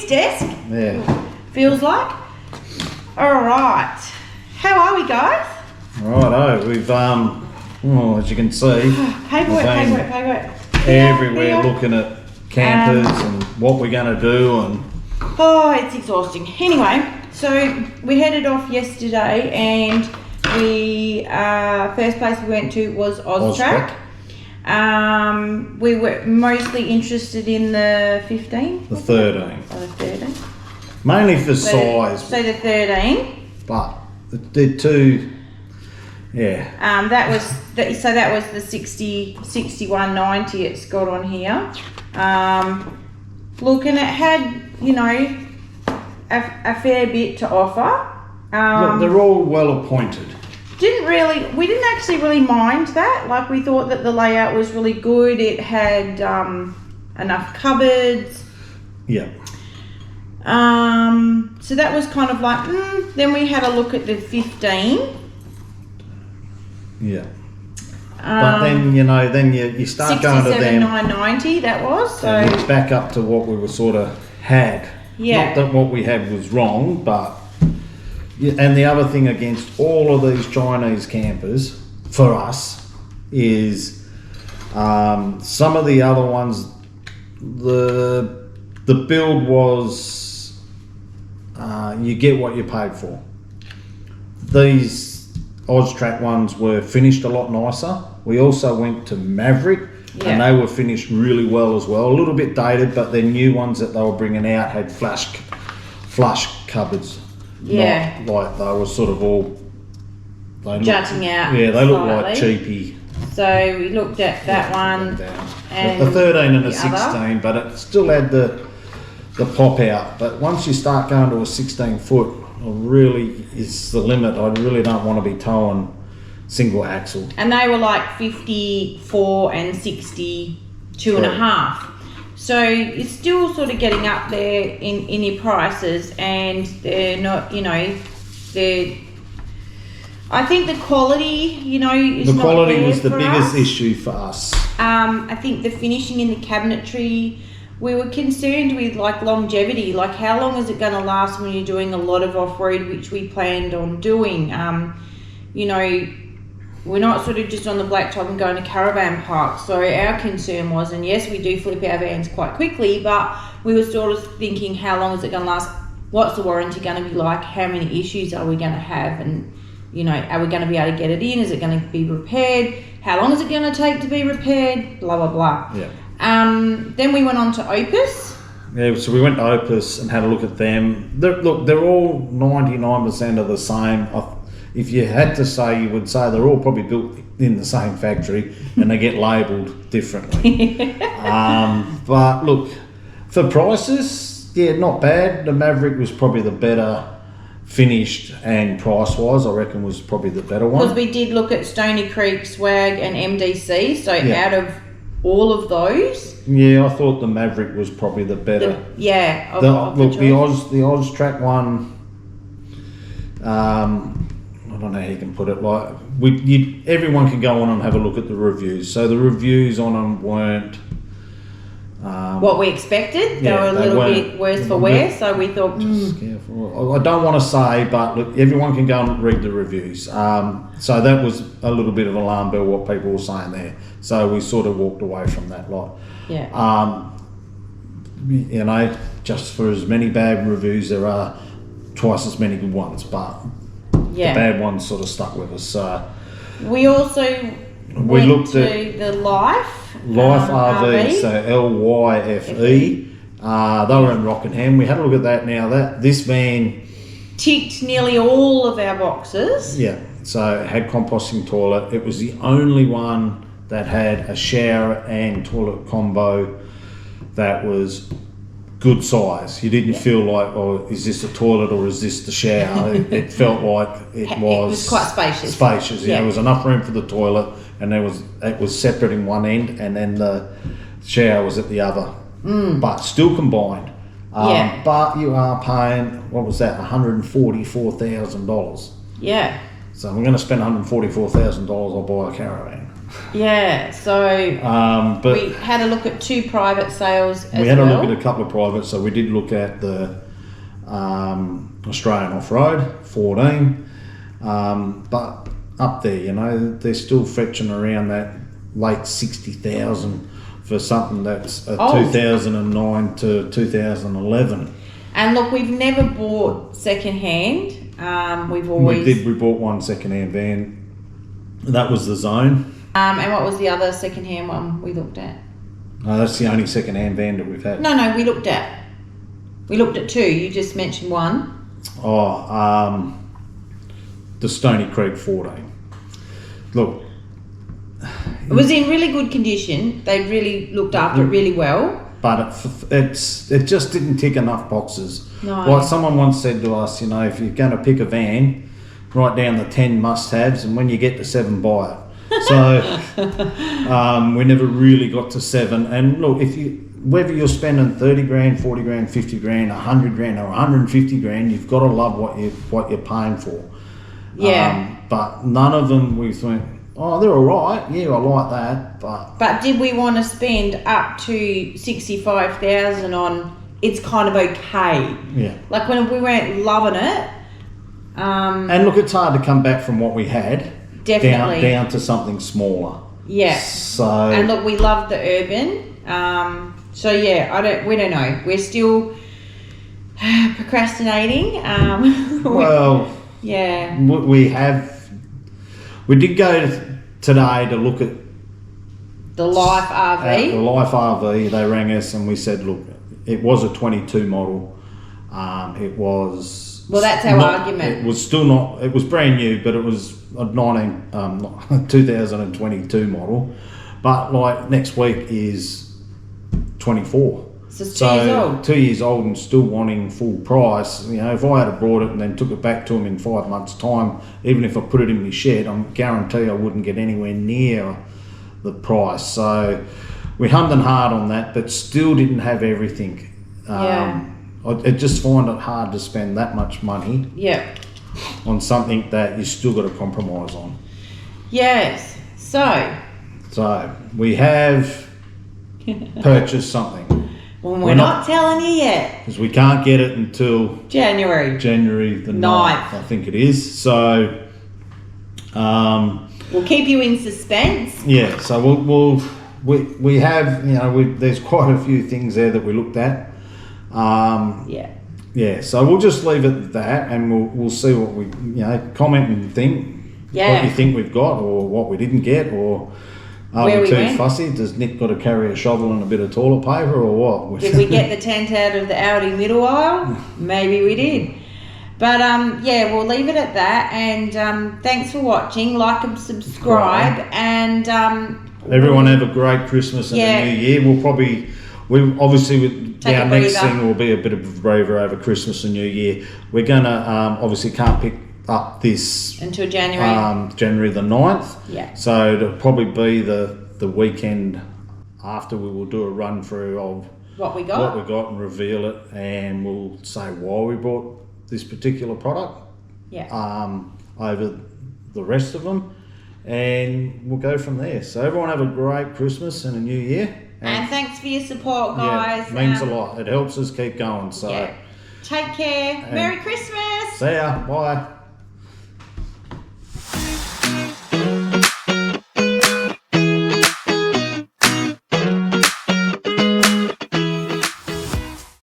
desk. Yeah. Feels like. All right. How are we, guys? Righto, we've as you can see, Paperwork. everywhere Here. looking at campers and what we're going to do, and Oh, it's exhausting. Anyway, so we headed off yesterday, and we first place we went to was Austrac. We were mostly interested in the 15. the 13. Oh, the 13. Mainly for size, So the 13. but the two, yeah. That was the 6190 it's got on here. Look, and it had, you know, a fair bit to offer. Look, they're all well appointed. We didn't actually really mind that. Like, we thought that the layout was really good. It had enough cupboards. Yeah. So that was kind of like, then we had a look at the 15. Yeah. But then, you know, you start going to them. 67,990 that was. So and it's back up to what we were sort of had. Yeah. Not that what we had was wrong, but yeah, and the other thing against all of these Chinese campers for us is some of the other ones, the build was you get what you paid for. These Austrac ones were finished a lot nicer. We also went to Maverick, and they were finished really well as well. A little bit dated, but the new ones that they were bringing out had flush cupboards. Yeah. Not like they were sort of all jutting out. Yeah, they look like slightly. cheapy. So we looked at that one. And the 13 and the the 16, other. but it still had the pop out. But once you start going to a 16 foot, really is the limit. I really don't want to be towing single axle. And they were like 54 and 62 and a half. So it's still sort of getting up there in your prices, and they're not, you know, I think the quality, you know, is The not quality there was the for biggest us. issue for us. I think the finishing in the cabinetry, we were concerned with like longevity, like how long is it going to last when you're doing a lot of off-road, which we planned on doing. You know, we're not sort of just on the blacktop and going to caravan parks. So our concern was, and yes, we do flip our vans quite quickly, but we were sort of thinking, how long is it going to last? What's the warranty going to be like? How many issues are we going to have? And, you know, are we going to be able to get it in? Is it going to be repaired? How long is it going to take to be repaired? Blah, blah, blah. Yeah. Then we went on to Opus. Yeah, so we went to Opus and had a look at them. They're all 99% of the same. If you had to say, you would say they're all probably built in the same factory and they get labelled differently. But look, for prices, yeah, not bad. The Maverick was probably the better finished, and price-wise, I reckon was probably the better one. Because we did look at Stony Creek, Swag and MDC, so out of all of those. Yeah, I thought the Maverick was probably the better. Of Look, the the Austrac one, I don't know how you can put it. Like everyone can go on and have a look at the reviews. So the reviews on them weren't what we expected. They were a little bit worse for wear. So we thought, careful. I don't want to say, but look, everyone can go and read the reviews. So that was a little bit of an alarm bell what people were saying there. So we sort of walked away from that lot. Yeah. You know, just for as many bad reviews, there are twice as many good ones, but the bad ones sort of stuck with us. So we also looked at the Life RV, so LYFE. They were in Rockingham. We had a look at that now. This van ticked nearly all of our boxes. Yeah, so it had composting toilet. It was the only one that had a shower and toilet combo that was good size. You didn't feel like, oh, is this a toilet or is this the shower? It felt like it was quite spacious. Spacious, yeah. There was enough room for the toilet, and it was separate in one end, and then the shower was at the other, but still combined. But you are paying, what was that, $144,000. Yeah. So I'm going to spend $144,000, I'll buy a caravan. Yeah, so But we had a look at 2 private sales as well. we had a look at a couple of private. So we did look at the Australian Off-Road 14, but up there, you know, they're still fetching around that late 60,000 for something that's a 2009 to 2011. And look, we've never bought second-hand. We've always... We bought one second-hand van. That was the Zone. And what was the other second-hand one we looked at? That's the only second-hand van that we've had. No, we looked at 2. You just mentioned one. The Stony Creek 14. Look, it was in really good condition. They really looked after it really well. But it just didn't tick enough boxes. No. Like someone once said to us, you know, if you're going to pick a van, write down the 10 must-haves, and when you get to 7, buy it. So we never really got to 7. And look, whether you're spending 30 grand, 40 grand, 50 grand, 100 grand, or 150 grand, you've got to love what you're paying for. Yeah. But none of them we think, oh, they're all right. Yeah, I like that. But did we want to spend up to 65,000 on? It's kind of okay. Yeah. Like when we weren't loving it. And look, it's hard to come back from what we had. Definitely. Down to something smaller. Yeah. So. And look, we love the urban. So yeah, we don't know. We're still procrastinating. Well. Yeah. We did go today to look at the Life RV. The Life RV. They rang us and we said, look, it was a 22 model. It was. Well, that's our argument. It was still not. It was brand new, but it was a 2022 model. But like next week is 24. So it's 2 years old. 2 years old and still wanting full price. You know, if I had brought it and then took it back to him in 5 months' time, even if I put it in my shed, I guarantee I wouldn't get anywhere near the price. So we hummed and hard on that, but still didn't have everything. I just find it hard to spend that much money on something that you still got to compromise on. Yes. So we have purchased something. Well, we're not telling you yet. Because we can't get it until January the 9th, I think it is. So we'll keep you in suspense. Yeah, so we have, you know, there's quite a few things there that we looked at. Yeah, so we'll just leave it at that, and we'll see what we, you know, comment and think what you think we've got or what we didn't get, or are we too fussy? Does Nick got to carry a shovel and a bit of toilet paper or what? Did we get the tent out of the Audi middle aisle? Maybe we did. But yeah, we'll leave it at that, and thanks for watching. Like and subscribe, and everyone have a great Christmas and a New Year. Our next thing will be a bit of a breather over Christmas and New Year. We're gonna obviously can't pick up this until January. January the 9th. Yeah. So it'll probably be the weekend after we will do a run through of what we got and reveal it, and we'll say why we bought this particular product. Yeah. Over the rest of them, and we'll go from there. So everyone have a great Christmas and a New Year. And thanks for your support, guys. Yeah, means a lot. It helps us keep going. So take care. Merry Christmas. See ya. Bye.